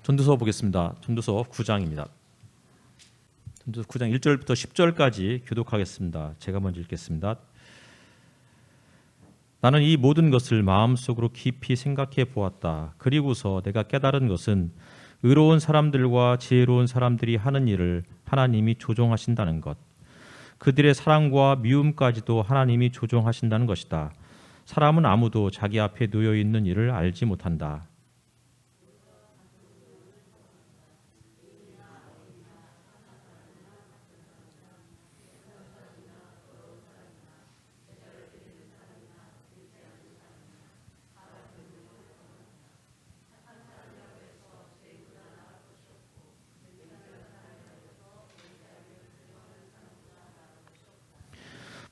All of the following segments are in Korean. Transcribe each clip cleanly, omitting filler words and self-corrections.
전도서 보겠습니다. 전도서 9장입니다. 전도서 9장 1절부터 10절까지 교독하겠습니다. 제가 먼저 읽겠습니다. 나는 이 모든 것을 마음속으로 깊이 생각해 보았다. 그리고서 내가 깨달은 것은 의로운 사람들과 지혜로운 사람들이 하는 일을 하나님이 조종하신다는 것, 그들의 사랑과 미움까지도 하나님이 조종하신다는 것이다. 사람은 아무도 자기 앞에 놓여 있는 일을 알지 못한다.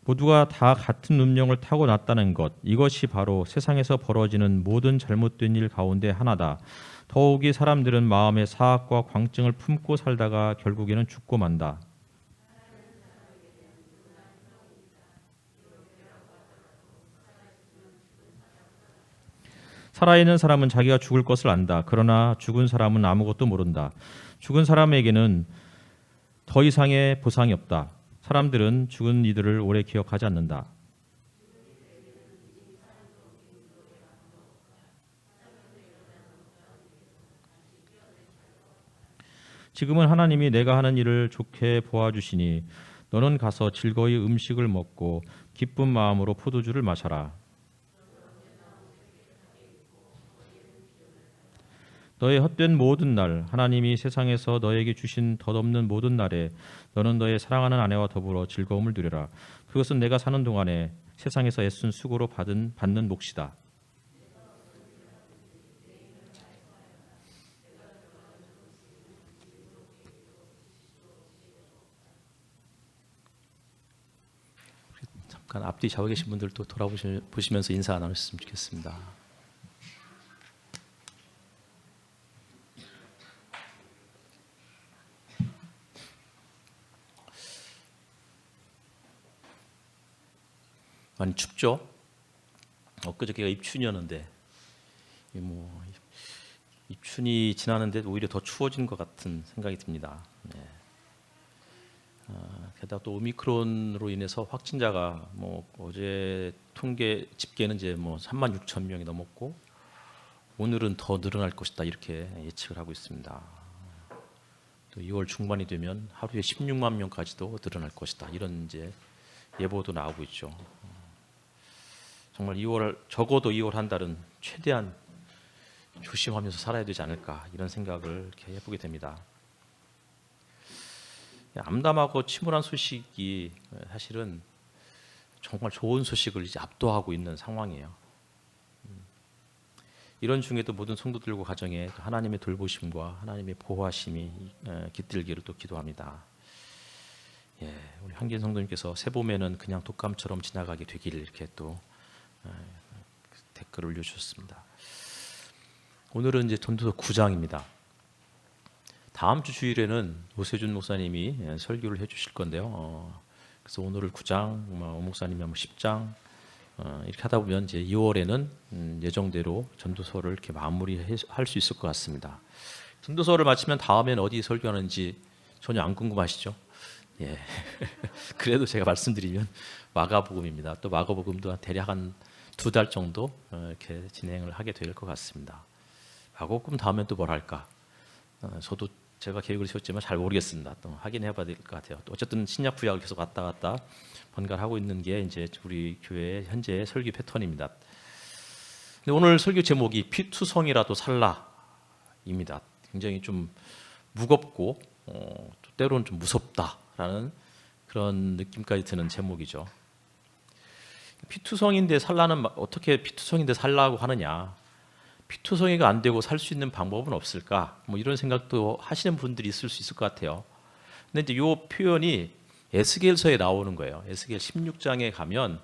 모두가 다 같은 운명을 타고났다는 것, 이것이 바로 세상에서 벌어지는 모든 잘못된 일 가운데 하나다. 더욱이 사람들은 마음의 사악과 광증을 품고 살다가 결국에는 죽고 만다. 살아있는 사람은 자기가 죽을 것을 안다. 그러나 죽은 사람은 아무것도 모른다. 죽은 사람에게는 더 이상의 보상이 없다. 사람들은 죽은 이들을 오래 기억하지 않는다. 지금은 하나님이 내가 하는 일을 좋게 보아주시니 너는 가서 즐거이 음식을 먹고 기쁜 마음으로 포도주를 마셔라. 너의 헛된 모든 날, 하나님이 세상에서 너에게 주신 덧없는 모든 날에 너는 너의 사랑하는 아내와 더불어 즐거움을 누려라. 그것은 내가 사는 동안에 세상에서 애쓴 수고로 받는 몫이다. 잠깐 앞뒤 좌우에 계신 분들도 돌아보시면서 인사 나누셨으면 좋겠습니다. 많이 춥죠? 엊그저께가 입춘이었는데 입춘이 지나는데 오히려 더 추워진 것 같은 생각이 듭니다. 네. 게다가 또 오미크론으로 인해서 확진자가 어제 통계 집계는 이제 36,000명이 넘었고 오늘은 더 늘어날 것이다 이렇게 예측을 하고 있습니다. 또 2월 중반이 되면 하루에 16만 명까지도 늘어날 것이다 이런 이제 예보도 나오고 있죠. 정말 적어도 2월 한 달은 최대한 조심하면서 살아야 되지 않을까 이런 생각을 이렇게 해보게 됩니다. 암담하고 침울한 소식이 사실은 정말 좋은 소식을 이제 압도하고 있는 상황이에요. 이런 중에도 모든 성도들과 가정에 하나님의 돌보심과 하나님의 보호하심이 깃들기를 또 기도합니다. 우리 한긴 성도님께서 새 봄에는 그냥 독감처럼 지나가게 되기를 이렇게 또 댓글을 올려주셨습니다. 오늘은 이제 전도서 9장입니다. 다음 주 주일에는 오세준 목사님이 설교를 해주실 건데요. 그래서 오늘을 9장, 오 목사님이 10장 이렇게 하다 보면 이제 2월에는 예정대로 전도서를 이렇게 마무리할 수 있을 것 같습니다. 전도서를 마치면 다음엔 어디 설교하는지 전혀 안 궁금하시죠? 예. 그래도 제가 말씀드리면 마가복음입니다. 또 마가복음도 대략 한 2달 정도 이렇게 진행을 하게 될 것 같습니다. 마가복음 다음엔 또 뭘 할까? 저도 제가 계획을 세웠지만 잘 모르겠습니다. 또 확인해 봐야 될 것 같아요. 또 어쨌든 신약 구약을 계속 왔다 갔다 번갈아 하고 있는 게 이제 우리 교회의 현재 설교 패턴입니다. 근데 오늘 설교 제목이 피투성이라도 살라입니다. 굉장히 좀 무겁고 또 때로는 좀 무섭다라는 그런 느낌까지 드는 제목이죠. 피투성인데 살라는 어떻게 피투성인데 살라고 하느냐? 피투성이가 안 되고 살 수 있는 방법은 없을까? 이런 생각도 하시는 분들이 있을 수 있을 것 같아요. 근데 이제 이 표현이 에스겔서에 나오는 거예요. 에스겔 16장에 가면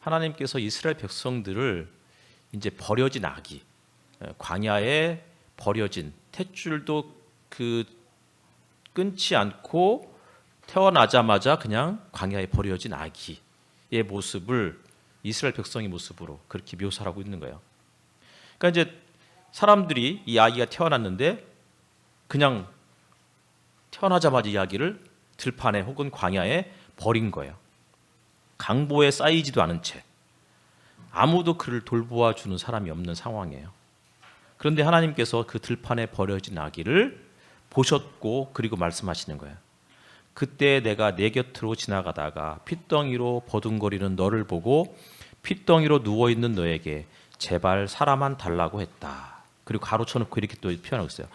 하나님께서 이스라엘 백성들을 이제 버려진 아기, 광야에 버려진 탯줄도 끊지 않고 태어나자마자 그냥 광야에 버려진 아기의 모습을 이스라엘 백성의 모습으로 그렇게 묘사하고 있는 거예요. 그러니까 이제 사람들이 이 아기가 태어났는데 그냥 태어나자마자 이 아기를 들판에 혹은 광야에 버린 거예요. 강보에 쌓이지도 않은 채. 아무도 그를 돌보아 주는 사람이 없는 상황이에요. 그런데 하나님께서 그 들판에 버려진 아기를 보셨고 그리고 말씀하시는 거예요. 그때 내가 내 곁으로 지나가다가 핏덩이로 버둥거리는 너를 보고 핏덩이로 누워있는 너에게 제발 사람만 달라고 했다. 그리고 가로쳐놓고 이렇게 또 표현하고 있어요.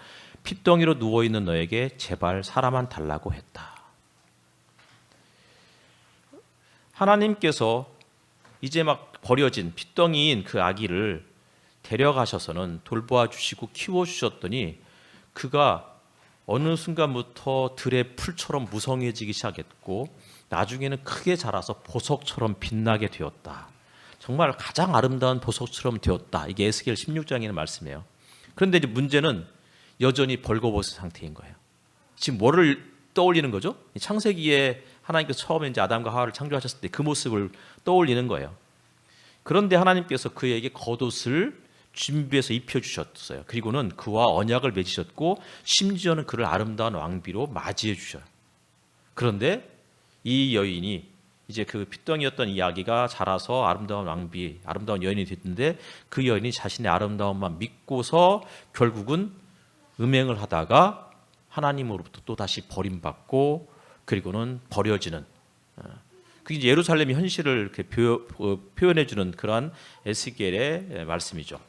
핏덩이로 누워있는 너에게 제발 사람만 달라고 했다. 하나님께서 이제 막 버려진 핏덩이인 그 아기를 데려가셔서는 돌보아 주시고 키워주셨더니 그가 어느 순간부터 들의 풀처럼 무성해지기 시작했고 나중에는 크게 자라서 보석처럼 빛나게 되었다. 정말 가장 아름다운 보석처럼 되었다. 이게 에스겔 16장에 있는 말씀이에요. 그런데 이제 문제는 여전히 벌거벗은 상태인 거예요. 지금 뭐를 떠올리는 거죠? 창세기에 하나님께서 처음에 이제 아담과 하와를 창조하셨을 때 그 모습을 떠올리는 거예요. 그런데 하나님께서 그에게 겉옷을 준비해서 입혀주셨어요. 그리고는 그와 언약을 맺으셨고 심지어는 그를 아름다운 왕비로 맞이해 주셔요. 그런데 이 여인이 이제 그 핏덩이였던 이 아기가 자라서 아름다운 왕비, 아름다운 여인이 됐는데 그 여인이 자신의 아름다움만 믿고서 결국은 음행을 하다가 하나님으로부터 또 다시 버림받고 그리고는 버려지는 그게 이제 예루살렘의 현실을 이렇게 표현해주는 그러한 에스겔의 말씀이죠.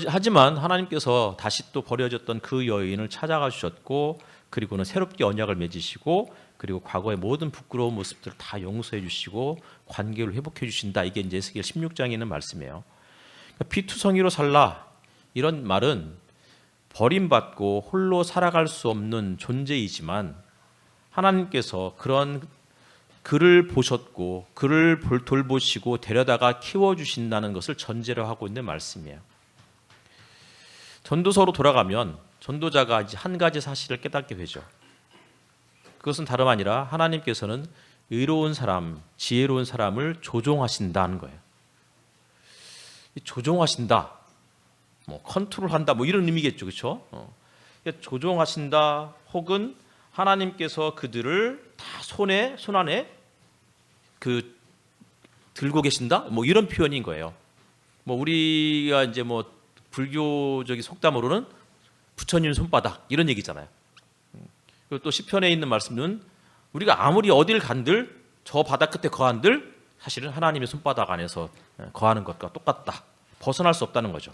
하지만 하나님께서 다시 또 버려졌던 그 여인을 찾아가 주셨고 그리고는 새롭게 언약을 맺으시고 그리고 과거의 모든 부끄러운 모습들을 다 용서해 주시고 관계를 회복해 주신다. 이게 이제 에스겔 16장에 있는 말씀이에요. 피투성이로 살라 이런 말은 버림받고 홀로 살아갈 수 없는 존재이지만 하나님께서 그런 그를 보셨고 그를 돌보시고 데려다가 키워주신다는 것을 전제로 하고 있는 말씀이에요. 전도서로 돌아가면 전도자가 이제 한 가지 사실을 깨닫게 되죠. 그것은 다름 아니라 하나님께서는 의로운 사람, 지혜로운 사람을 조종하신다는 거예요. 조종하신다, 뭐 컨트롤한다, 뭐 이런 의미겠죠, 그렇죠? 조종하신다, 혹은 하나님께서 그들을 다 손 안에 그 들고 계신다, 뭐 이런 표현인 거예요. 뭐 우리가 이제 뭐 불교적인 속담으로는 부처님 손바닥 이런 얘기잖아요. 그리고 또 시편에 있는 말씀은 우리가 아무리 어딜 간들 저 바다 끝에 거한들 사실은 하나님의 손바닥 안에서 거하는 것과 똑같다. 벗어날 수 없다는 거죠.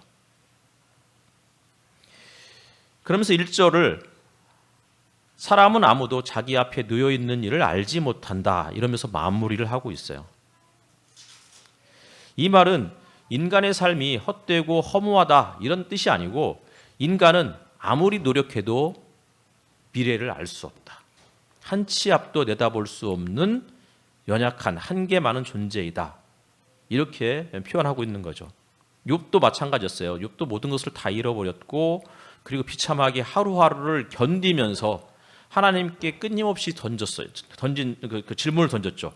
그러면서 1절을 사람은 아무도 자기 앞에 놓여 있는 일을 알지 못한다 이러면서 마무리를 하고 있어요. 이 말은 인간의 삶이 헛되고 허무하다 이런 뜻이 아니고 인간은 아무리 노력해도 미래를 알 수 없다. 한 치 앞도 내다볼 수 없는 연약한 한계 많은 존재이다. 이렇게 표현하고 있는 거죠. 욥도 마찬가지였어요. 욥도 모든 것을 다 잃어버렸고 그리고 비참하게 하루하루를 견디면서 하나님께 끊임없이 던진 그 질문을 던졌죠.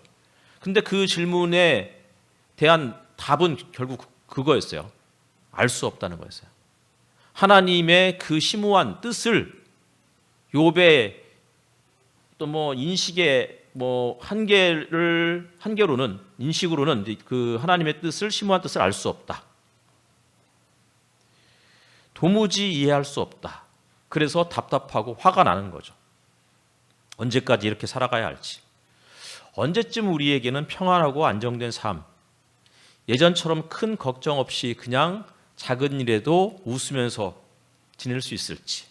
근데 그 질문에 대한 답은 결국 그거였어요. 알 수 없다는 거였어요. 하나님의 그 심오한 뜻을 욥의 또 뭐 인식의 뭐 한계로는 인식으로는 그 하나님의 뜻을 심오한 뜻을 알 수 없다. 도무지 이해할 수 없다. 그래서 답답하고 화가 나는 거죠. 언제까지 이렇게 살아가야 할지. 언제쯤 우리에게는 평안하고 안정된 삶, 예전처럼 큰 걱정 없이 그냥 작은 일에도 웃으면서 지낼 수 있을지.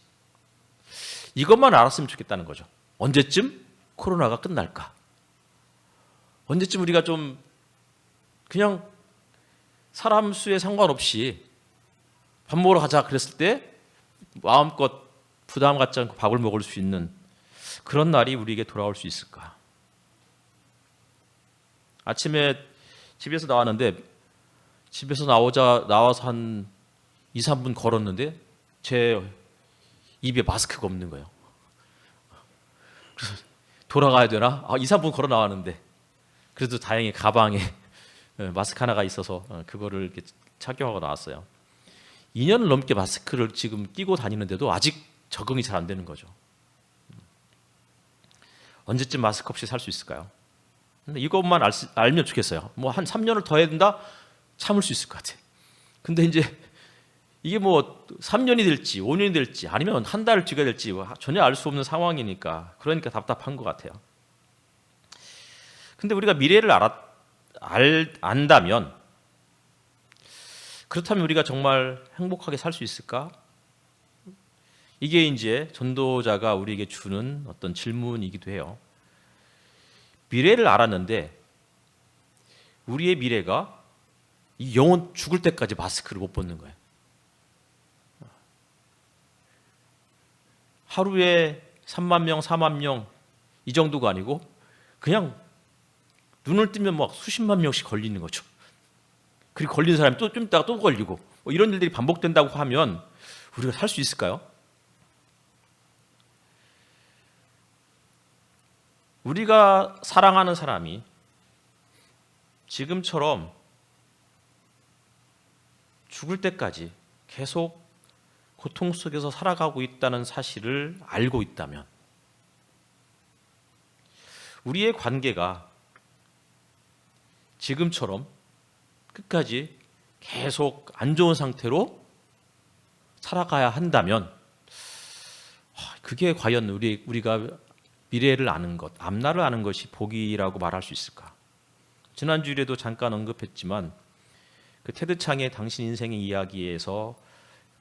이것만 알았으면 좋겠다는 거죠. 언제쯤 코로나가 끝날까? 언제쯤 우리가 좀 그냥 사람 수에 상관없이 밥 먹으러 가자 그랬을 때 마음껏 부담 갖지 않고 밥을 먹을 수 있는 그런 날이 우리에게 돌아올 수 있을까? 아침에 집에서 나왔는데 집에서 나와서 한 2, 3분 걸었는데 제 입에 마스크가 없는 거예요. 그래서 돌아가야 되나? 2, 3분 걸어 나왔는데 그래도 다행히 가방에 마스크 하나가 있어서 그거를 이렇게 착용하고 나왔어요. 2년을 넘게 마스크를 지금 끼고 다니는데도 아직 적응이 잘 안 되는 거죠. 언제쯤 마스크 없이 살 수 있을까요? 근데 이것만 알면 좋겠어요. 뭐 한 3년을 더 해야 된다? 참을 수 있을 것 같아. 근데 이제 이게 뭐 3년이 될지 5년이 될지 아니면 한 달 뒤가 될지 전혀 알 수 없는 상황이니까 그러니까 답답한 것 같아요. 근데 우리가 미래를 안다면 그렇다면 우리가 정말 행복하게 살 수 있을까? 이게 이제 전도자가 우리에게 주는 어떤 질문이기도 해요. 미래를 알았는데 우리의 미래가 이 영원 죽을 때까지 마스크를 못 벗는 거예요. 하루에 3만 명, 4만 명 이 정도가 아니고 그냥 눈을 뜨면 막 수십만 명씩 걸리는 거죠. 그리고 걸린 사람이 또 좀 있다가 또 걸리고 뭐 이런 일들이 반복된다고 하면 우리가 살 수 있을까요? 우리가 사랑하는 사람이 지금처럼 죽을 때까지 계속 고통 속에서 살아가고 있다는 사실을 알고 있다면 우리의 관계가 지금처럼 끝까지 계속 안 좋은 상태로 살아가야 한다면 그게 과연 우리가 미래를 아는 것, 앞날을 아는 것이 복이라고 말할 수 있을까? 지난주에도 잠깐 언급했지만 그 테드 창의 당신 인생의 이야기에서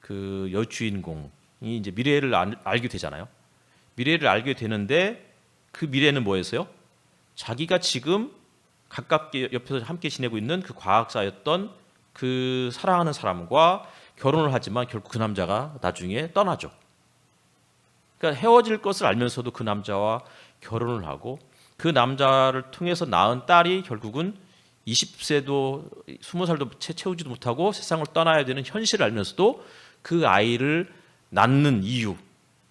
그 여주인공이 이제 미래를 알게 되잖아요. 미래를 알게 되는데 그 미래는 뭐였어요? 자기가 지금 가깝게 옆에서 함께 지내고 있는 그 과학자였던 그 사랑하는 사람과 결혼을 하지만 결국 그 남자가 나중에 떠나죠. 그러니까 헤어질 것을 알면서도 그 남자와 결혼을 하고 그 남자를 통해서 낳은 딸이 결국은 20세도 20살도 채우지도 못하고 세상을 떠나야 되는 현실을 알면서도 그 아이를 낳는 이유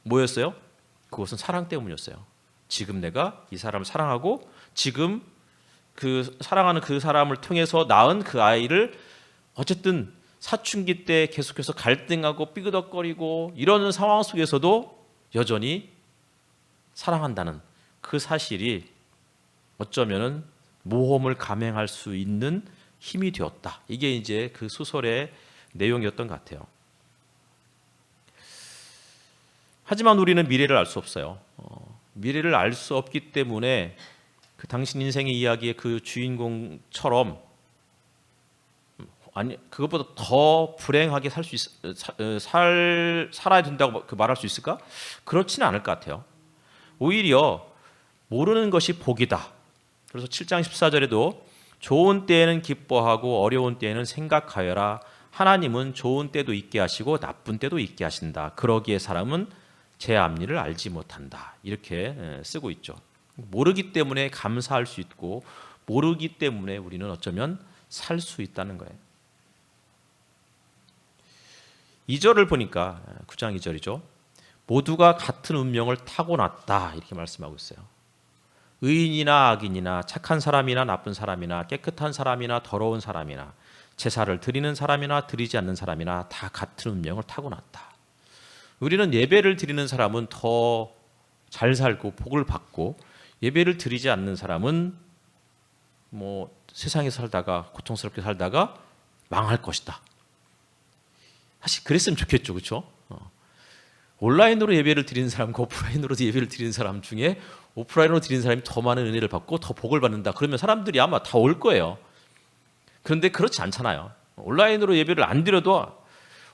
뭐였어요? 그것은 사랑 때문이었어요. 지금 내가 이 사람을 사랑하고 지금 그 사랑하는 그 사람을 통해서 낳은 그 아이를 어쨌든 사춘기 때 계속해서 갈등하고 삐그덕거리고 이러는 상황 속에서도 여전히 사랑한다는 그 사실이 어쩌면은 모험을 감행할 수 있는 힘이 되었다. 이게 이제 그 소설의 내용이었던 것 같아요. 하지만 우리는 미래를 알 수 없어요. 미래를 알 수 없기 때문에 그 당신 인생의 이야기의 그 주인공처럼 아니 그것보다 더 불행하게 살아야 된다고 말할 수 있을까? 그렇지는 않을 것 같아요. 오히려 모르는 것이 복이다. 그래서 7장 14절에도 좋은 때에는 기뻐하고 어려운 때에는 생각하여라. 하나님은 좋은 때도 있게 하시고 나쁜 때도 있게 하신다. 그러기에 사람은 제 앞일을 알지 못한다. 이렇게 쓰고 있죠. 모르기 때문에 감사할 수 있고 모르기 때문에 우리는 어쩌면 살 수 있다는 거예요. 2절을 보니까 9장 2절이죠. 모두가 같은 운명을 타고났다 이렇게 말씀하고 있어요. 의인이나 악인이나 착한 사람이나 나쁜 사람이나 깨끗한 사람이나 더러운 사람이나 제사를 드리는 사람이나 드리지 않는 사람이나 다 같은 운명을 타고났다. 우리는 예배를 드리는 사람은 더 잘 살고 복을 받고 예배를 드리지 않는 사람은 뭐 세상에 살다가 고통스럽게 살다가 망할 것이다. 사실 그랬으면 좋겠죠, 그렇죠? 온라인으로 예배를 드리는 사람과 오프라인으로 예배를 드리는 사람 중에 오프라인으로 드리는 사람이 더 많은 은혜를 받고 더 복을 받는다. 그러면 사람들이 아마 다 올 거예요. 그런데 그렇지 않잖아요. 온라인으로 예배를 안 드려도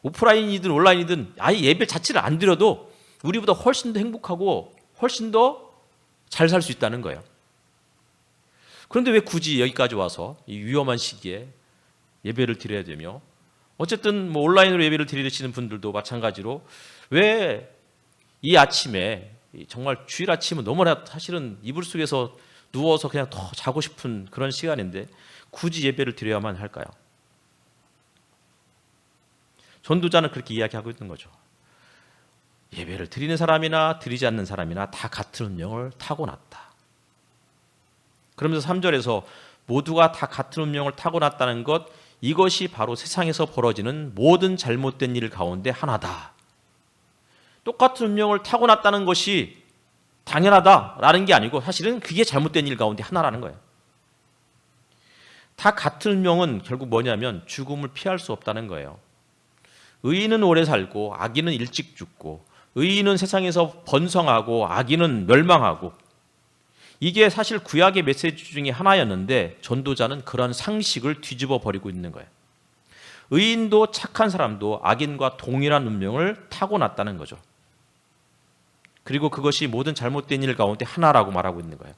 오프라인이든 온라인이든 아예 예배 자체를 안 드려도 우리보다 훨씬 더 행복하고 훨씬 더 잘 살 수 있다는 거예요. 그런데 왜 굳이 여기까지 와서 이 위험한 시기에 예배를 드려야 되며 어쨌든 뭐 온라인으로 예배를 드리시는 분들도 마찬가지로 왜 이 아침에 정말 주일 아침은 너무나 사실은 이불 속에서 누워서 그냥 더 자고 싶은 그런 시간인데 굳이 예배를 드려야만 할까요? 전도자는 그렇게 이야기하고 있는 거죠. 예배를 드리는 사람이나 드리지 않는 사람이나 다 같은 운명을 타고났다. 그러면서 3절에서 모두가 다 같은 운명을 타고났다는 것, 이것이 바로 세상에서 벌어지는 모든 잘못된 일 가운데 하나다. 똑같은 운명을 타고났다는 것이 당연하다라는 게 아니고 사실은 그게 잘못된 일 가운데 하나라는 거예요. 다 같은 운명은 결국 뭐냐면 죽음을 피할 수 없다는 거예요. 의인은 오래 살고 악인은 일찍 죽고, 의인은 세상에서 번성하고 악인은 멸망하고, 이게 사실 구약의 메시지 중에 하나였는데 전도자는 그런 상식을 뒤집어 버리고 있는 거예요. 의인도 착한 사람도 악인과 동일한 운명을 타고났다는 거죠. 그리고 그것이 모든 잘못된 일 가운데 하나라고 말하고 있는 거예요.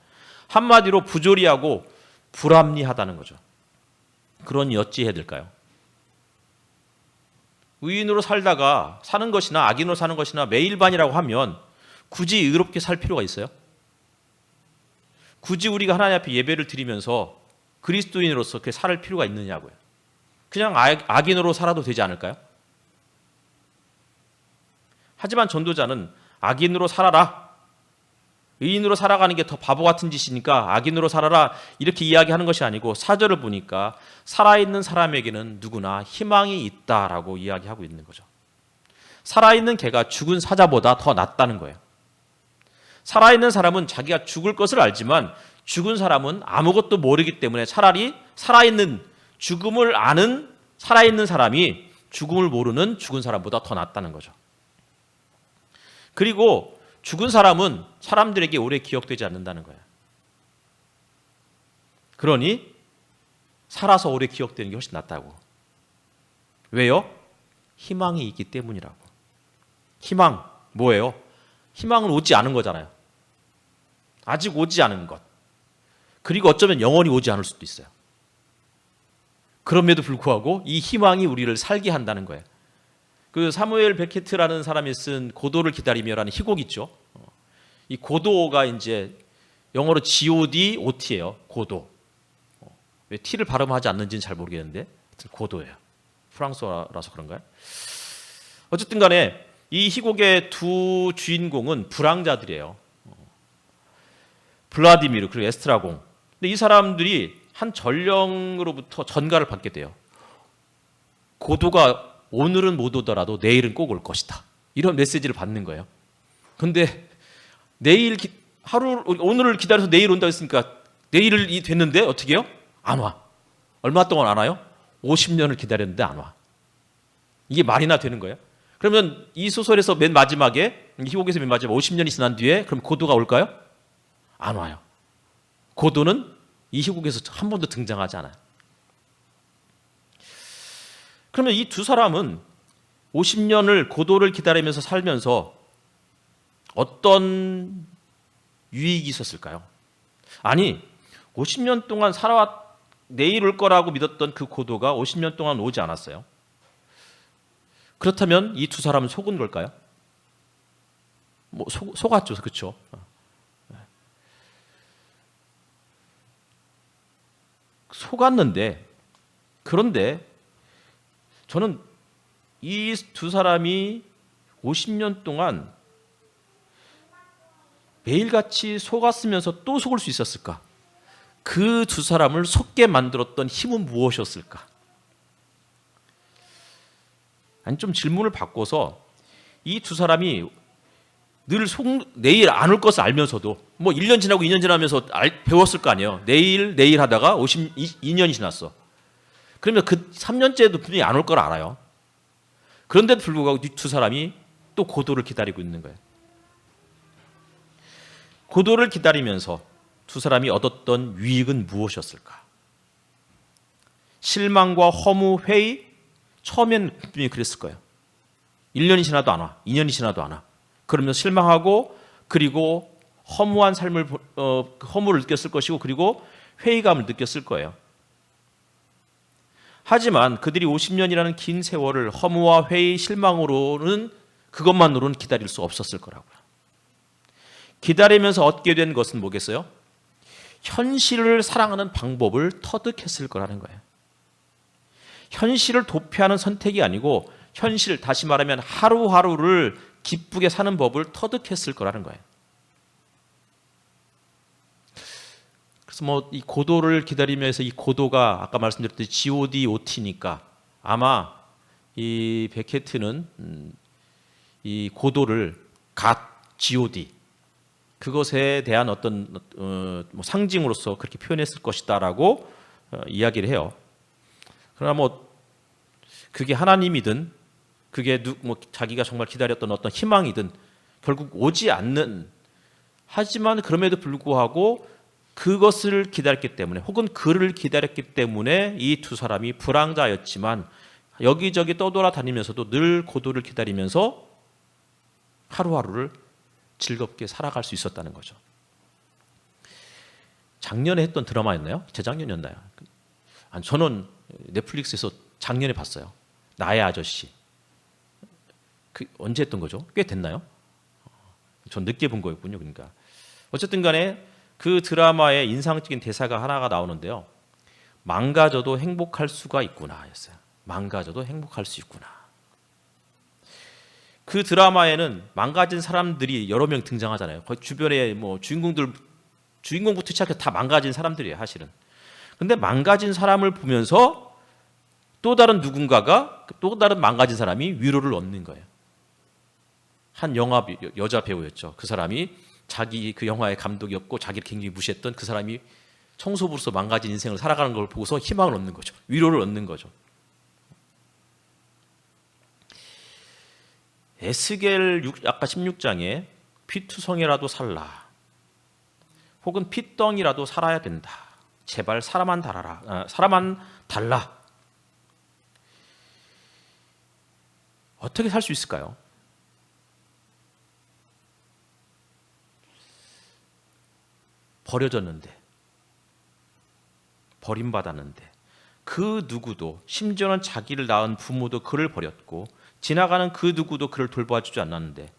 한마디로 부조리하고 불합리하다는 거죠. 그러니 어찌해야 될까요? 의인으로 살다가 사는 것이나 악인으로 사는 것이나 매일반이라고 하면 굳이 의롭게 살 필요가 있어요? 굳이 우리가 하나님 앞에 예배를 드리면서 그리스도인으로서 그렇게 살 필요가 있느냐고요. 그냥 악인으로 살아도 되지 않을까요? 하지만 전도자는 악인으로 살아라, 의인으로 살아가는 게 더 바보 같은 짓이니까 악인으로 살아라, 이렇게 이야기하는 것이 아니고 4절을 보니까 살아있는 사람에게는 누구나 희망이 있다라고 이야기하고 있는 거죠. 살아있는 개가 죽은 사자보다 더 낫다는 거예요. 살아있는 사람은 자기가 죽을 것을 알지만 죽은 사람은 아무것도 모르기 때문에 차라리 살아있는, 죽음을 아는 살아있는 사람이 죽음을 모르는 죽은 사람보다 더 낫다는 거죠. 그리고 죽은 사람은 사람들에게 오래 기억되지 않는다는 거예요. 그러니 살아서 오래 기억되는 게 훨씬 낫다고. 왜요? 희망이 있기 때문이라고. 희망 뭐예요? 희망은 오지 않은 거잖아요. 아직 오지 않은 것. 그리고 어쩌면 영원히 오지 않을 수도 있어요. 그럼에도 불구하고 이 희망이 우리를 살게 한다는 거예요. 그 사무엘 베케트라는 사람이 쓴 고도를 기다리며라는 희곡 있죠. 이 고도가 이제 영어로 G-O-D, O-T예요. 고도. 왜 T를 발음하지 않는지는 잘 모르겠는데 고도예요. 프랑스어라서 그런가요? 어쨌든 간에 이 희곡의 두 주인공은 불황자들이에요. 블라디미르 그리고 에스트라공. 근데 이 사람들이 한 전령으로부터 전가를 받게 돼요. 고도가 오늘은 못 오더라도 내일은 꼭 올 것이다. 이런 메시지를 받는 거예요. 근데 오늘을 기다려서 내일 온다고 했으니까 내일이 됐는데 어떻게 해요? 안 와. 얼마 동안 안 와요? 50년을 기다렸는데 안 와. 이게 말이나 되는 거예요? 그러면 이 소설에서 맨 마지막에, 희곡에서 맨 마지막에 50년이 지난 뒤에 그럼 고도가 올까요? 안 와요. 고도는 이 희곡에서 한 번도 등장하지 않아요. 그러면 이 두 사람은 50년을 고도를 기다리면서 살면서 어떤 유익이 있었을까요? 아니, 50년 동안 내일 올 거라고 믿었던 그 고도가 50년 동안 오지 않았어요. 그렇다면 이 두 사람은 속은 걸까요? 속았죠, 그렇죠? 속았는데, 그런데 저는 이 두 사람이 50년 동안 매일같이 속았으면서 또 속을 수 있었을까? 그 두 사람을 속게 만들었던 힘은 무엇이었을까? 아니, 좀 질문을 바꿔서 이 두 사람이 늘 내일 안 올 것을 알면서도 1년 지나고 2년 지나면서 배웠을 거 아니에요. 내일 하다가 52년이 지났어. 그러면 그 3년째도 분명히 안 올 걸 알아요. 그런데도 불구하고 이 두 사람이 또 고도를 기다리고 있는 거예요. 고도를 기다리면서 두 사람이 얻었던 유익은 무엇이었을까? 실망과 허무, 회의. 처음엔 분명히 그랬을 거예요. 1년이 지나도 안 와. 2년이 지나도 안 와. 그러면 실망하고, 그리고 허무한 허무를 느꼈을 것이고, 그리고 회의감을 느꼈을 거예요. 하지만 그들이 50년이라는 긴 세월을 허무와 회의, 실망으로는, 그것만으로는 기다릴 수 없었을 거라고요. 기다리면서 얻게 된 것은 뭐겠어요? 현실을 사랑하는 방법을 터득했을 거라는 거예요. 현실을 도피하는 선택이 아니고 현실, 다시 말하면 하루하루를 기쁘게 사는 법을 터득했을 거라는 거예요. 그래서 뭐 이 고도를 기다리면서 이 고도가 아까 말씀드렸듯이 G.O.D. OT니까 아마 이 베케트는 이 고도를 갓 G.O.D. 그것에 대한 어떤 뭐 상징으로서 그렇게 표현했을 것이다라고 이야기를 해요. 그러나 뭐 그게 하나님이든 그게 뭐 자기가 정말 기다렸던 어떤 희망이든 결국 오지 않는, 하지만 그럼에도 불구하고 그것을 기다렸기 때문에 혹은 그를 기다렸기 때문에 이 두 사람이 불황자였지만 여기저기 떠돌아다니면서도 늘 고도를 기다리면서 하루하루를 즐겁게 살아갈 수 있었다는 거죠. 작년에 했던 드라마였나요? 재작년이었나요? 아니, 저는 넷플릭스에서 작년에 봤어요. 나의 아저씨. 그 언제 했던 거죠? 꽤 됐나요? 전 늦게 본 거였군요. 그러니까 어쨌든 간에 그 드라마에 인상적인 대사가 하나가 나오는데요. 망가져도 행복할 수가 있구나 였어요. 망가져도 행복할 수 있구나. 그 드라마에는 망가진 사람들이 여러 명 등장하잖아요. 거의 주변에 뭐 주인공부터 시작해서 다 망가진 사람들이에요, 사실은. 근데 망가진 사람을 보면서 또 다른 누군가가, 또 다른 망가진 사람이 위로를 얻는 거예요. 한 여자 배우였죠. 그 사람이 자기 그 영화의 감독이었고 자기를 굉장히 무시했던 그 사람이 청소부로서 망가진 인생을 살아가는 걸 보고서 희망을 얻는 거죠. 위로를 얻는 거죠. 에스겔 아까 16장에 피투성이라도 살라, 혹은 핏덩이라도 살아야 된다. 제발 사람만 달라. 어떻게 살 수 있을까요? 버려졌는데, 버림받았는데, 그 누구도, 심지어는 자기를 낳은 부모도 그를 버렸고 지나가는 그 누구도 그를 돌봐주지 않았는데,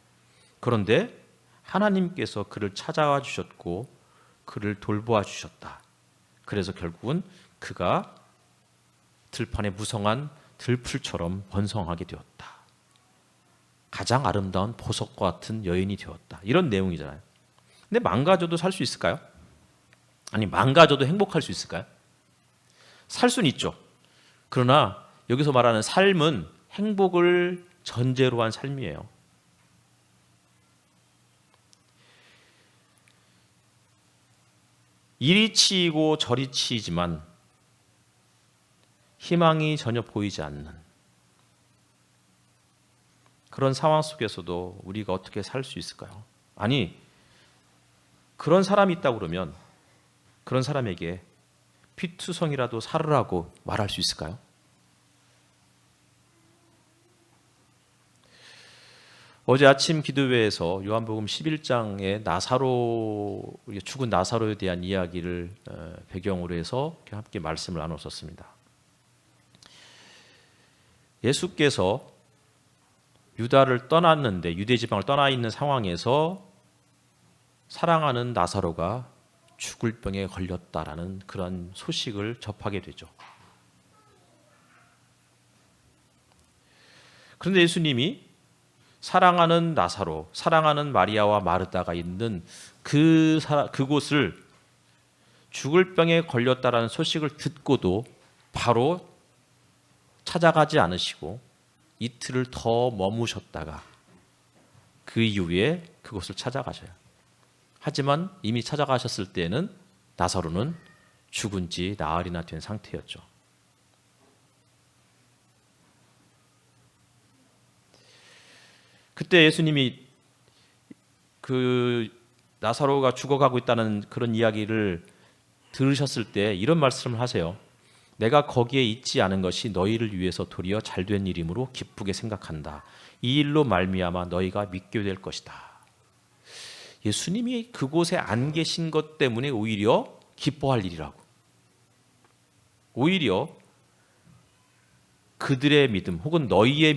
그런데 하나님께서 그를 찾아와 주셨고 그를 돌보아 주셨다. 그래서 결국은 그가 들판에 무성한 들풀처럼 번성하게 되었다. 가장 아름다운 보석과 같은 여인이 되었다. 이런 내용이잖아요. 근데 망가져도 살 수 있을까요? 아니, 망가져도 행복할 수 있을까요? 살 수는 있죠. 그러나 여기서 말하는 삶은 행복을 전제로 한 삶이에요. 이리 치이고 저리 치이지만 희망이 전혀 보이지 않는 그런 상황 속에서도 우리가 어떻게 살 수 있을까요? 아니, 그런 사람이 있다고 그러면 그런 사람에게 피투성이라도 살으라고 말할 수 있을까요? 어제 아침 기도회에서 요한복음 11장의 죽은 나사로에 대한 이야기를 배경으로 해서 함께 말씀을 나눴었습니다. 예수께서 유다를 떠났는데, 유대 지방을 떠나 있는 상황에서 사랑하는 나사로가 죽을 병에 걸렸다라는 그런 소식을 접하게 되죠. 그런데 예수님이 사랑하는 나사로, 사랑하는 마리아와 마르다가 있는 그곳을 죽을 병에 걸렸다라는 소식을 듣고도 바로 찾아가지 않으시고 이틀을 더 머무셨다가 그 이후에 그곳을 찾아가셔요. 하지만 이미 찾아가셨을 때는 나사로는 죽은 지 나흘이나 된 상태였죠. 그때 예수님이 그 나사로가 죽어가고 있다는 그런 이야기를 들으셨을 때 이런 말씀을 하세요. 내가 거기에 있지 않은 것이 너희를 위해서 도리어 잘된 일이므로 기쁘게 생각한다. 이 일로 말미암아 너희가 믿게 될 것이다. 예수님이 그곳에 안 계신 것 때문에 오히려 기뻐할 일이라고. 오히려 그들의 믿음 혹은 너희의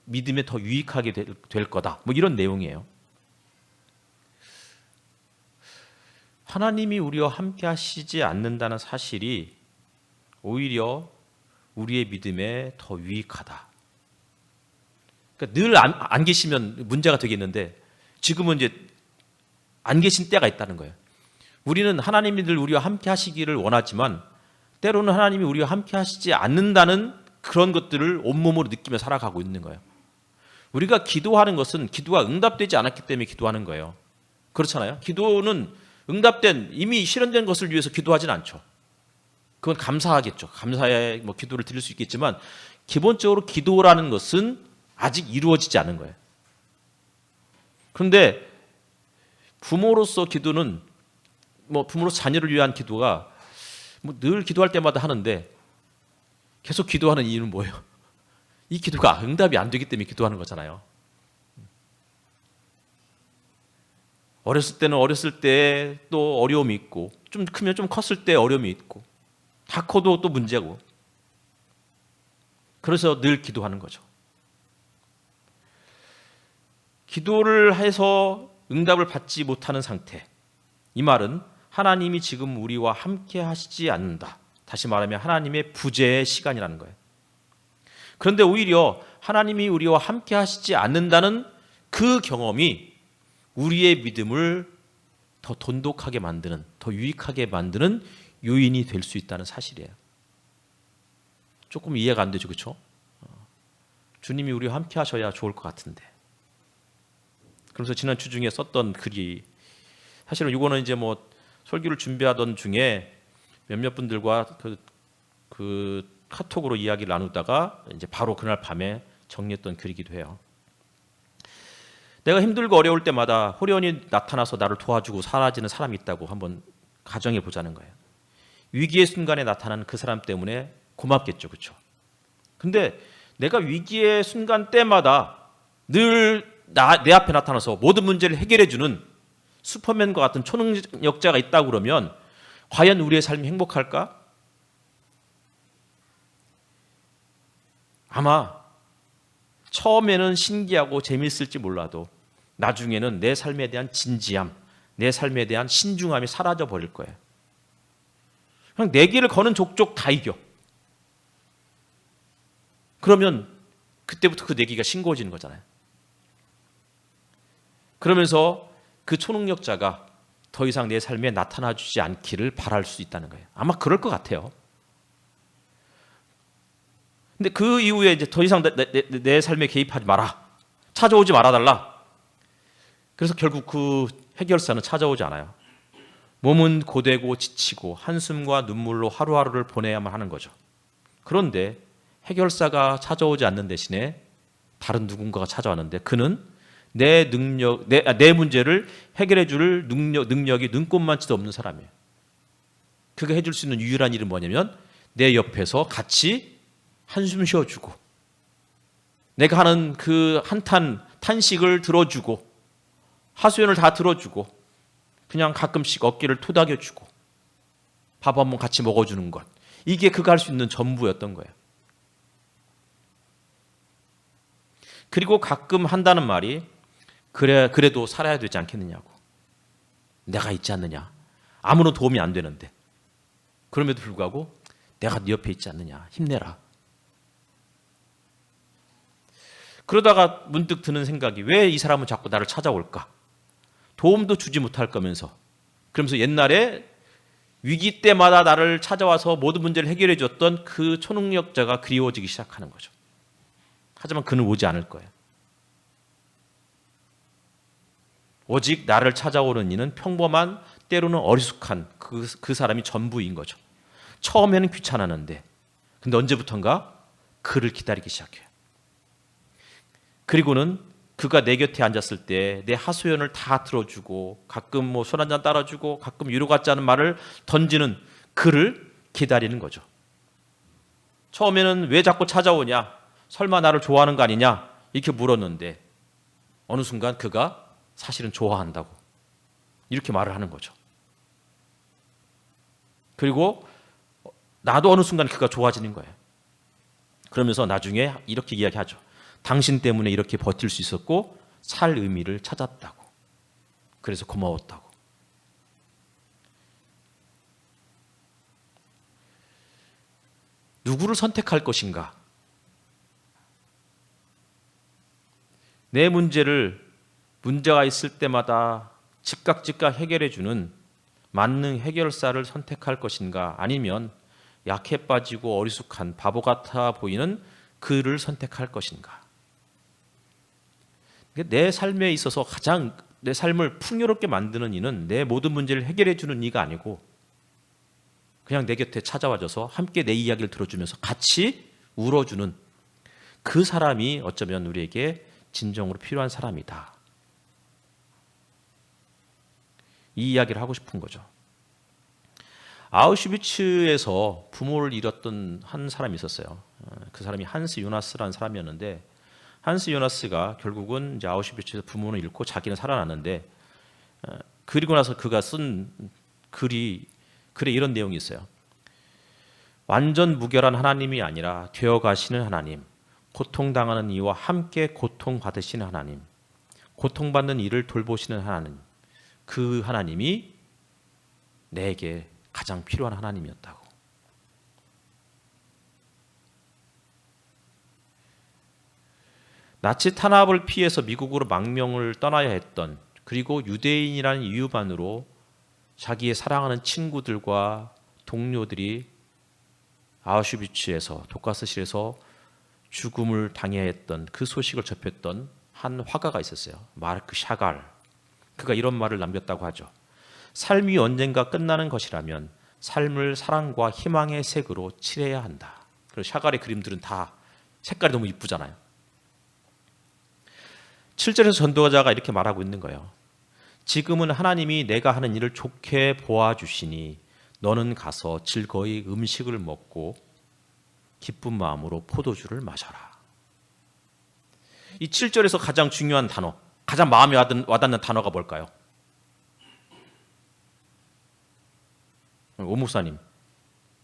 믿음에 더 유익하게 될 거다. 뭐 이런 내용이에요. 하나님이 우리와 함께 하시지 않는다는 사실이 오히려 우리의 믿음에 더 유익하다. 그러니까 늘 안 계시면 문제가 되겠는데 지금은 이제 안 계신 때가 있다는 거예요. 우리는 하나님이 늘 우리와 함께 하시기를 원하지만 때로는 하나님이 우리와 함께 하시지 않는다는 그런 것들을 온몸으로 느끼며 살아가고 있는 거예요. 우리가 기도하는 것은 기도가 응답되지 않았기 때문에 기도하는 거예요. 그렇잖아요. 기도는 응답된 이미 실현된 것을 위해서 기도하진 않죠. 그건 감사하겠죠. 감사의 기도를 드릴 수 있겠지만 기본적으로 기도라는 것은 아직 이루어지지 않은 거예요. 그런데 부모로서 기도는 부모로서 자녀를 위한 기도가 늘 기도할 때마다 하는데 계속 기도하는 이유는 뭐예요? 이 기도가 응답이 안 되기 때문에 기도하는 거잖아요. 어렸을 때는 어렸을 때 또 어려움이 있고 좀 크면 좀 컸을 때 어려움이 있고 다 커도 또 문제고 그래서 늘 기도하는 거죠. 기도를 해서 응답을 받지 못하는 상태. 이 말은 하나님이 지금 우리와 함께 하시지 않는다. 다시 말하면 하나님의 부재의 시간이라는 거예요. 그런데 오히려 하나님이 우리와 함께 하시지 않는다는 그 경험이 우리의 믿음을 더 돈독하게 만드는, 더 유익하게 만드는 요인이 될 수 있다는 사실이에요. 조금 이해가 안 되죠, 그렇죠? 주님이 우리와 함께 하셔야 좋을 것 같은데. 그래서 지난 주 중에 썼던 글이 사실은 이거는 이제 설교를 준비하던 중에 몇몇 분들과 그 카톡으로 이야기를 나누다가 이제 바로 그날 밤에 정리했던 글이기도 해요. 내가 힘들고 어려울 때마다 호련히 나타나서 나를 도와주고 사라지는 사람이 있다고 한번 가정해 보자는 거예요. 위기의 순간에 나타나는 그 사람 때문에 고맙겠죠, 그렇죠? 근데 내가 위기의 순간 때마다 늘 내 앞에 나타나서 모든 문제를 해결해 주는 슈퍼맨과 같은 초능력자가 있다고 그러면 과연 우리의 삶이 행복할까? 아마 처음에는 신기하고 재미있을지 몰라도 나중에는 내 삶에 대한 진지함, 내 삶에 대한 신중함이 사라져 버릴 거예요. 그냥 내기를 거는 족족 다 이겨. 그러면 그때부터 그 내기가 싱거워지는 거잖아요. 그러면서 그 초능력자가 더 이상 내 삶에 나타나주지 않기를 바랄 수 있다는 거예요. 아마 그럴 것 같아요. 근데 그 이후에 이제 더 이상 내 삶에 개입하지 마라. 찾아오지 말아달라. 그래서 결국 그 해결사는 찾아오지 않아요. 몸은 고되고 지치고 한숨과 눈물로 하루하루를 보내야만 하는 거죠. 그런데 해결사가 찾아오지 않는 대신에 다른 누군가가 찾아왔는데 그는 내 문제를 해결해 줄 능력이 눈꼽만치도 없는 사람이에요. 그가 해줄 수 있는 유일한 일은 뭐냐면 내 옆에서 같이 한숨 쉬어주고 내가 하는 그 한탄 탄식을 들어주고 하소연을 다 들어주고 그냥 가끔씩 어깨를 토닥여주고 밥 한번 같이 먹어주는 것. 이게 그가 할 수 있는 전부였던 거예요. 그리고 가끔 한다는 말이 그래도 살아야 되지 않겠느냐고. 내가 있지 않느냐. 아무런 도움이 안 되는데. 그럼에도 불구하고 내가 네 옆에 있지 않느냐. 힘내라. 그러다가 문득 드는 생각이 왜 이 사람은 자꾸 나를 찾아올까? 도움도 주지 못할 거면서. 그러면서 옛날에 위기 때마다 나를 찾아와서 모든 문제를 해결해 줬던 그 초능력자가 그리워지기 시작하는 거죠. 하지만 그는 오지 않을 거예요. 오직 나를 찾아오는 이는 평범한 때로는 어리숙한 그 사람이 전부인 거죠. 처음에는 귀찮았는데 근데 언제부턴가 그를 기다리기 시작해요. 그리고는 그가 내 곁에 앉았을 때 내 하소연을 다 들어주고 가끔 술 한잔 따라주고 가끔 위로 같지 않은 말을 던지는 그를 기다리는 거죠. 처음에는 왜 자꾸 찾아오냐? 설마 나를 좋아하는 거 아니냐? 이렇게 물었는데 어느 순간 그가 사실은 좋아한다고 이렇게 말을 하는 거죠. 그리고 나도 어느 순간 그가 좋아지는 거예요. 그러면서 나중에 이렇게 이야기하죠. 당신 때문에 이렇게 버틸 수 있었고 살 의미를 찾았다고. 그래서 고마웠다고. 누구를 선택할 것인가? 내 문제가 있을 때마다 즉각 해결해 주는 만능 해결사를 선택할 것인가, 아니면 약해 빠지고 어리숙한 바보 같아 보이는 그를 선택할 것인가. 내 삶에 있어서 가장 내 삶을 풍요롭게 만드는 이는 내 모든 문제를 해결해 주는 이가 아니고 그냥 내 곁에 찾아와줘서 함께 내 이야기를 들어주면서 같이 울어주는 그 사람이 어쩌면 우리에게 진정으로 필요한 사람이다. 이 이야기를 하고 싶은 거죠. 아우슈비츠에서 부모를 잃었던 한 사람이 있었어요. 그 사람이 한스 요나스라는 사람이었는데, 한스 요나스가 결국은 이제 아우슈비츠에서 부모는 잃고 자기는 살아났는데, 그리고 나서 그가 쓴 글에 이런 내용이 있어요. 완전 무결한 하나님이 아니라 되어 가시는 하나님, 고통당하는 이와 함께 고통받으시는 하나님, 고통받는 이를 돌보시는 하나님, 그 하나님이 내게 가장 필요한 하나님이었다고. 나치 탄압을 피해서 미국으로 망명을 떠나야 했던, 그리고 유대인이라는 이유만으로 자기의 사랑하는 친구들과 동료들이 아우슈비츠에서, 독가스실에서 죽음을 당해야 했던 그 소식을 접했던 한 화가가 있었어요. 마르크 샤갈. 그가 이런 말을 남겼다고 하죠. 삶이 언젠가 끝나는 것이라면 삶을 사랑과 희망의 색으로 칠해야 한다. 그리고 샤갈의 그림들은 다 색깔이 너무 이쁘잖아요. 7절에서 전도자가 이렇게 말하고 있는 거예요. 지금은 하나님이 내가 하는 일을 좋게 보아주시니 너는 가서 즐거이 음식을 먹고 기쁜 마음으로 포도주를 마셔라. 이 7절에서 가장 중요한 단어, 가장 마음에 와닿는 단어가 뭘까요? 오 목사님.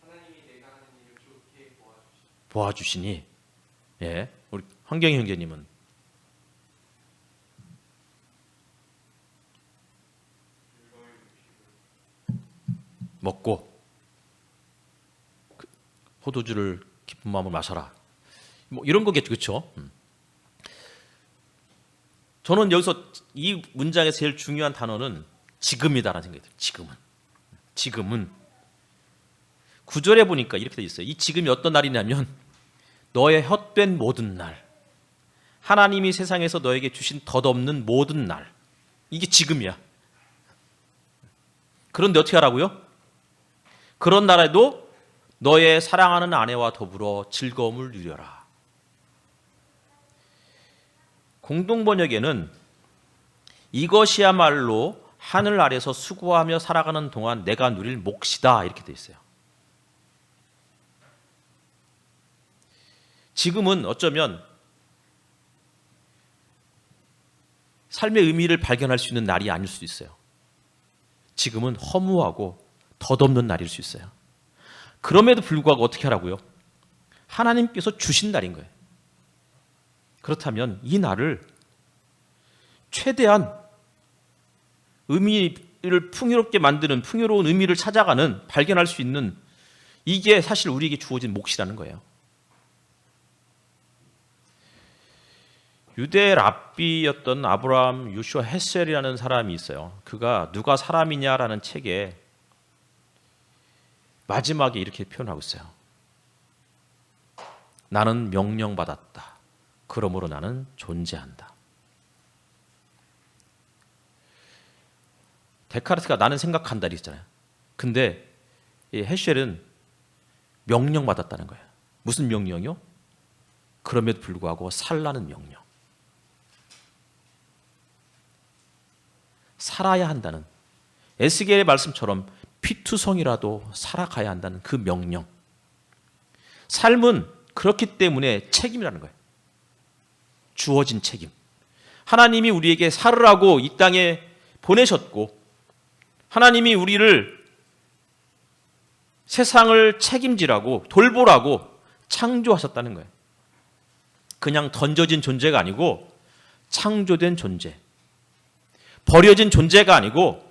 하나님이 내가 하는 일을 좋게 보아주시니. 예, 우리 환경희 형제님은 먹고 포도주를 기쁜 마음으로 마셔라. 뭐 이런 거겠죠, 그렇죠? 저는 여기서 이 문장에서 제일 중요한 단어는 지금이다라는 생각이 들어요. 지금은 9절에 보니까 이렇게 돼 있어요. 이 지금이 어떤 날이냐면 너의 헛된 모든 날, 하나님이 세상에서 너에게 주신 덧없는 모든 날, 이게 지금이야. 그런데 어떻게 하라고요? 그런 날에도 너의 사랑하는 아내와 더불어 즐거움을 누려라. 공동번역에는 이것이야말로 하늘 아래서 수고하며 살아가는 동안 내가 누릴 몫이다 이렇게 돼 있어요. 지금은 어쩌면 삶의 의미를 발견할 수 있는 날이 아닐 수도 있어요. 지금은 허무하고 덧없는 날일 수 있어요. 그럼에도 불구하고 어떻게 하라고요? 하나님께서 주신 날인 거예요. 그렇다면 이 날을 최대한 의미를 풍요롭게 만드는, 풍요로운 의미를 찾아가는, 발견할 수 있는, 이게 사실 우리에게 주어진 몫이라는 거예요. 유대 랍비였던 아브라함 요슈아 헤셀이라는 사람이 있어요. 그가 누가 사람이냐라는 책에 마지막에 이렇게 표현하고 있어요. 나는 명령받았다. 그러므로 나는 존재한다. 데카르트가 나는 생각한다 이랬잖아요. 근데 이 헤셀은 명령받았다는 거예요. 무슨 명령이요? 그럼에도 불구하고 살라는 명령. 살아야 한다는, 에스겔의 말씀처럼 피투성이라도 살아가야 한다는 그 명령. 삶은 그렇기 때문에 책임이라는 거예요. 주어진 책임. 하나님이 우리에게 살으라고 이 땅에 보내셨고, 하나님이 우리를 세상을 책임지라고, 돌보라고 창조하셨다는 거예요. 그냥 던져진 존재가 아니고 창조된 존재, 버려진 존재가 아니고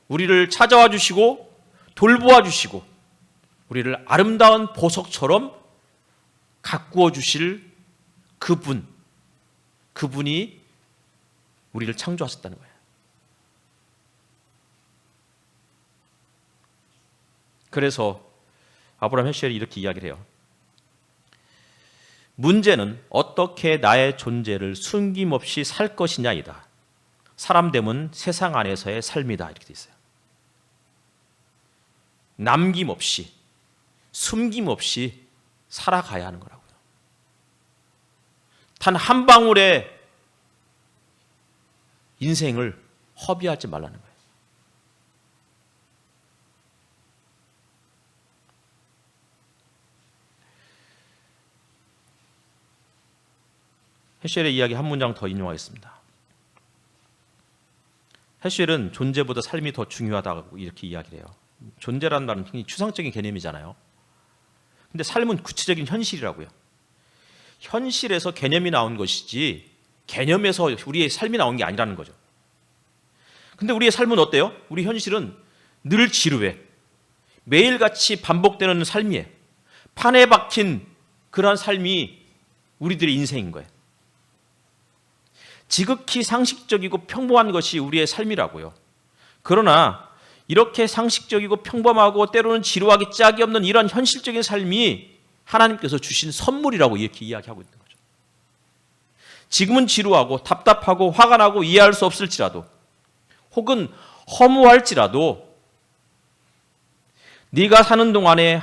우리를 찾아와 주시고 돌보아 주시고 우리를 아름다운 보석처럼 가꾸어 주실 그분이 우리를 창조하셨다는 거예요. 그래서 아브라함 헤셜이 이렇게 이야기를 해요. 문제는 어떻게 나의 존재를 숨김없이 살 것이냐이다. 사람됨은 세상 안에서의 삶이다. 이렇게 돼 있어요. 남김없이, 숨김없이 살아가야 하는 거라고요. 단 한 방울의 인생을 허비하지 말라는 거예요. 헤셸의 이야기 한 문장 더 인용하겠습니다. 헤셸은 존재보다 삶이 더 중요하다고 이렇게 이야기를 해요. 존재라는 말은 굉장히 추상적인 개념이잖아요. 근데 삶은 구체적인 현실이라고요. 현실에서 개념이 나온 것이지 개념에서 우리의 삶이 나온 게 아니라는 거죠. 근데 우리의 삶은 어때요? 우리 현실은 늘 지루해. 매일같이 반복되는 삶이에요. 판에 박힌 그러한 삶이 우리들의 인생인 거예요. 지극히 상식적이고 평범한 것이 우리의 삶이라고요. 그러나 이렇게 상식적이고 평범하고 때로는 지루하기 짝이 없는 이런 현실적인 삶이 하나님께서 주신 선물이라고 이렇게 이야기하고 있는 거죠. 지금은 지루하고 답답하고 화가 나고 이해할 수 없을지라도 혹은 허무할지라도 네가 사는 동안에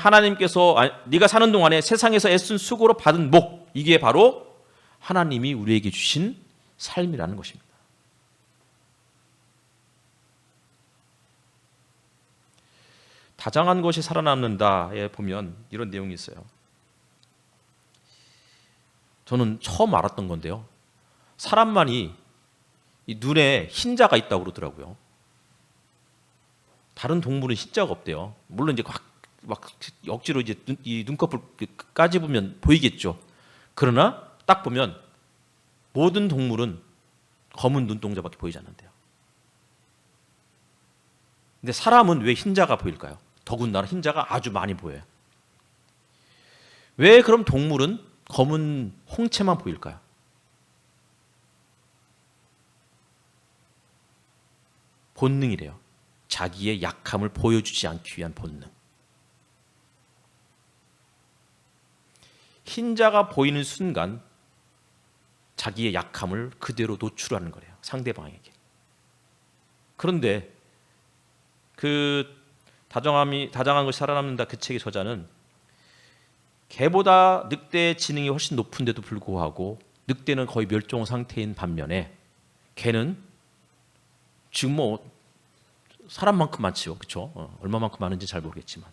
네가 사는 동안에 세상에서 애쓴 수고로 받은 복, 이게 바로 하나님이 우리에게 주신 삶이라는 것입니다. 다정한 것이 살아남는다에 보면 이런 내용이 있어요. 저는 처음 알았던 건데요. 사람만이 이 눈에 흰자가 있다고 그러더라고요. 다른 동물은 흰자가 없대요. 물론 이제 막 억지로 이제 이 눈꺼풀 까집으면 보이겠죠. 그러나 딱 보면 모든 동물은 검은 눈동자밖에 보이지 않는데요. 근데 사람은 왜 흰자가 보일까요? 더군다나 흰자가 아주 많이 보여요. 왜 그럼 동물은 검은 홍채만 보일까요? 본능이래요. 자기의 약함을 보여주지 않기 위한 본능. 흰자가 보이는 순간 자기의 약함을 그대로 노출하는 거래요. 상대방에게. 그런데 그 다정한 것이 살아남는다 그 책의 저자는 개보다 늑대의 지능이 훨씬 높은데도 불구하고 늑대는 거의 멸종 상태인 반면에 개는 지금 뭐 사람만큼 많지요. 그렇죠? 얼마만큼 많은지 잘 모르겠지만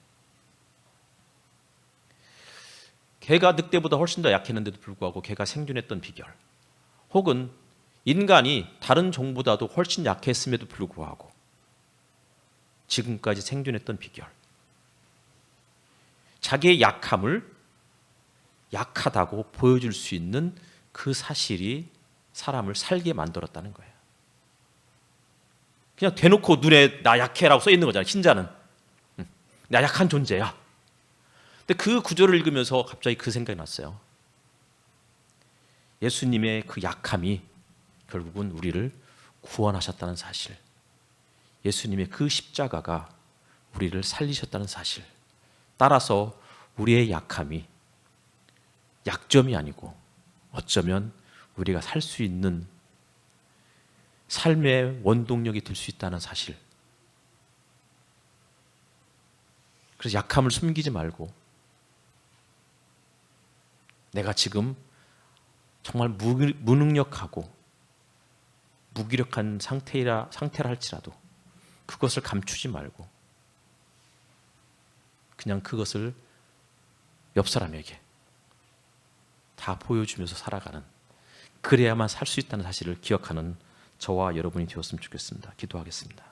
개가 늑대보다 훨씬 더 약했는데도 불구하고 개가 생존했던 비결, 혹은 인간이 다른 종보다도 훨씬 약했음에도 불구하고 지금까지 생존했던 비결, 자기의 약함을 약하다고 보여줄 수 있는 그 사실이 사람을 살게 만들었다는 거예요. 그냥 대놓고 눈에 나 약해라고 써 있는 거잖아요. 흰자는 나 약한 존재야. 근데 그 구절을 읽으면서 갑자기 그 생각이 났어요. 예수님의 그 약함이 결국은 우리를 구원하셨다는 사실, 예수님의 그 십자가가 우리를 살리셨다는 사실, 따라서 우리의 약함이 약점이 아니고 어쩌면 우리가 살 수 있는 삶의 원동력이 될 수 있다는 사실. 그래서 약함을 숨기지 말고 내가 지금 정말 무능력하고 무기력한 상태라 할지라도 그것을 감추지 말고 그냥 그것을 옆 사람에게 다 보여주면서 살아가는, 그래야만 살 수 있다는 사실을 기억하는 저와 여러분이 되었으면 좋겠습니다. 기도하겠습니다.